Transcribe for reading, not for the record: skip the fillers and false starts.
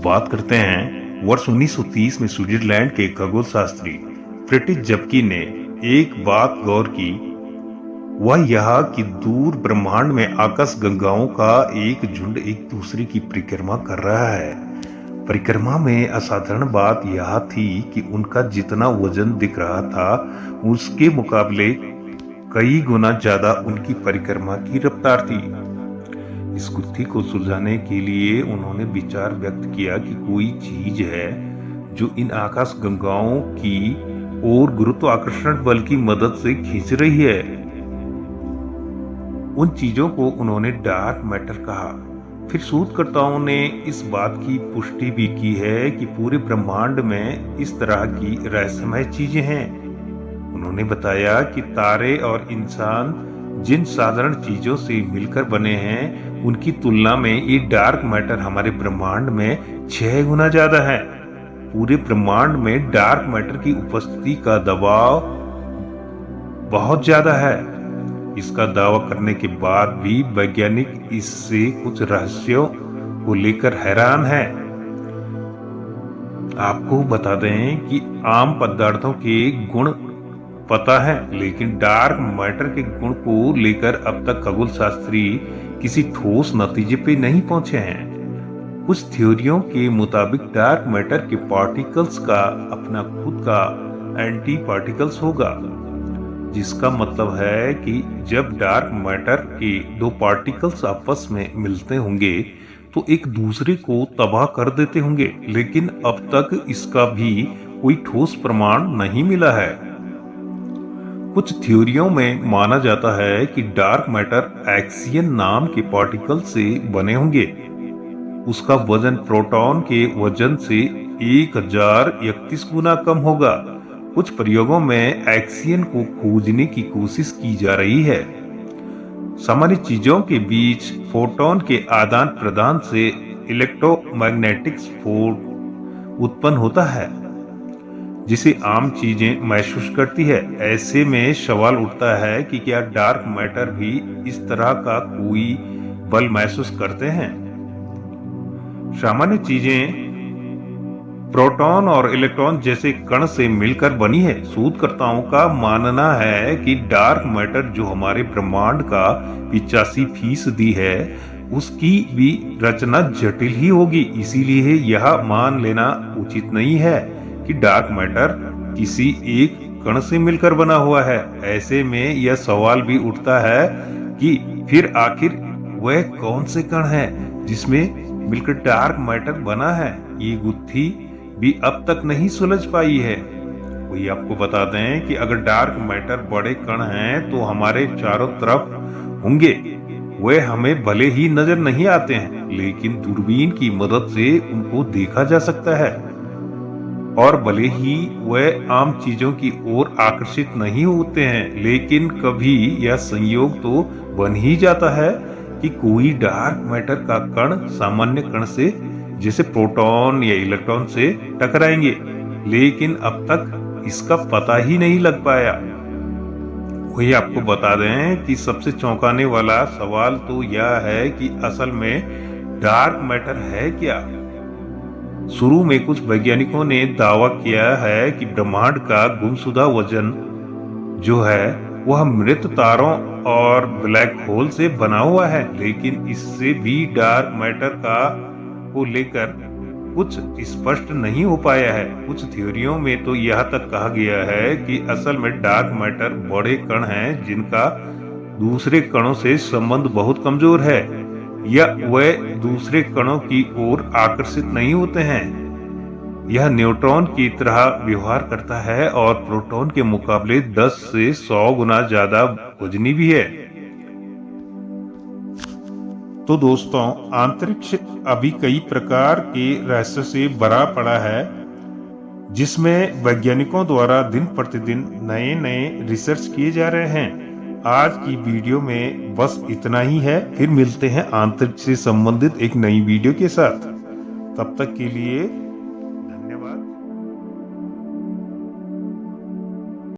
बात करते हैं वर्ष 1930 में स्विट्जरलैंड के खगोल शास्त्री फ्रिट्ज जबकी ने एक बात गौर की। वह यह कि दूर ब्रह्मांड में आकाश गंगाओं का एक झुंड एक दूसरे की परिक्रमा कर रहा है। परिक्रमा में असाधारण बात यह थी कि उनका जितना वजन दिख रहा था उसके मुकाबले कई गुना ज्यादा उनकी परिक्रमा की रफ्तार थी। इस गुत्थी को सुलझाने के लिए उन्होंने विचार व्यक्त किया कि कोई चीज है जो इन आकाश गंगाओं की ओर गुरुत्वाकर्षण बल की मदद से खींच रही है। उन चीजों को उन्होंने डार्क मैटर कहा। फिर शोधकर्ताओं ने इस बात की पुष्टि भी की है कि पूरे ब्रह्मांड में इस तरह की रहस्यमय चीजें हैं। उन्होंने बताया कि तारे और इंसान जिन साधारण चीजों से मिलकर बने हैं उनकी तुलना में ये डार्क मैटर हमारे ब्रह्मांड में 6 गुना ज्यादा है। पूरे ब्रह्मांड में डार्क मैटर की उपस्थिति का दबाव बहुत ज्यादा है। इसका दावा करने के बाद भी वैज्ञानिक इससे कुछ रहस्यों को लेकर हैरान है। आपको बता दें कि आम पदार्थों के गुण पता है, लेकिन डार्क मैटर के गुण को लेकर अब तक खगोल शास्त्री किसी ठोस नतीजे पे नहीं पहुंचे हैं। कुछ थ्योरियों के मुताबिक डार्क मैटर के पार्टिकल्स का अपना खुद का एंटी पार्टिकल्स होगा, जिसका मतलब है कि जब डार्क मैटर के दो पार्टिकल्स आपस में मिलते होंगे तो एक दूसरे को तबाह कर देते होंगे, लेकिन अब तक इसका भी कोई ठोस प्रमाण नहीं मिला है। कुछ थ्योरियों में माना जाता है कि डार्क मैटर एक्सियन नाम के पार्टिकल से बने होंगे। उसका वजन प्रोटॉन के वजन से 1031 गुना कम होगा। कुछ प्रयोगों में एक्सियन को खोजने की कोशिश की जा रही है। सामान्य चीजों के बीच फोटोन के आदान प्रदान से इलेक्ट्रोमैग्नेटिक स्फोट उत्पन्न होता है, जिसे आम चीजें महसूस करती है। ऐसे में सवाल उठता है कि क्या डार्क मैटर भी इस तरह का कोई बल महसूस करते हैं? सामान्य चीजें प्रोटॉन और इलेक्ट्रॉन जैसे कण से मिलकर बनी है। शोधकर्ताओं का मानना है कि डार्क मैटर जो हमारे ब्रह्मांड का 85% है, उसकी भी रचना जटिल ही होगी। इसीलिए यह मान लेना उचित नहीं है कि डार्क मैटर किसी एक कण से मिलकर बना हुआ है। ऐसे में यह सवाल भी उठता है कि फिर आखिर वह कौन से कण है जिसमें मिलकर डार्क मैटर बना है। ये गुत्थी भी अब तक नहीं सुलझ पाई है। वही आपको बता दें कि अगर डार्क मैटर बड़े कण हैं तो हमारे चारों तरफ होंगे। वे हमें भले ही नजर नहीं आते हैं, लेकिन दूरबीन की मदद से उनको देखा जा सकता है। और भले ही वह आम चीजों की ओर आकर्षित नहीं होते हैं, लेकिन कभी यह संयोग तो बन ही जाता है कि कोई डार्क मैटर का कण सामान्य कण से जैसे प्रोटॉन या इलेक्ट्रॉन से टकराएंगे, लेकिन अब तक इसका पता ही नहीं लग पाया। वही आपको बता दें कि सबसे चौंकाने वाला सवाल तो यह है कि असल में डार्क मैटर है क्या। शुरू में कुछ वैज्ञानिकों ने दावा किया है कि ब्रह्मांड का गुमशुदा वजन जो है वह मृत तारों और ब्लैक होल से बना हुआ है, लेकिन इससे भी डार्क मैटर को लेकर कुछ स्पष्ट नहीं हो पाया है। कुछ थ्योरियों में तो यह तक कहा गया है कि असल में डार्क मैटर बड़े कण हैं जिनका दूसरे कणों से संबंध बहुत कमजोर है, या वे दूसरे कणों की ओर आकर्षित नहीं होते हैं। यह न्यूट्रॉन की तरह व्यवहार करता है और प्रोटॉन के मुकाबले 10 से 100 गुना ज्यादा वजनी भी है। तो दोस्तों, अंतरिक्ष अभी कई प्रकार के रहस्य से भरा पड़ा है, जिसमें वैज्ञानिकों द्वारा दिन प्रतिदिन नए नए रिसर्च किए जा रहे हैं। आज की वीडियो में बस इतना ही है। फिर मिलते हैं अंतरिक्ष से संबंधित एक नई वीडियो के साथ। तब तक के लिए धन्यवाद।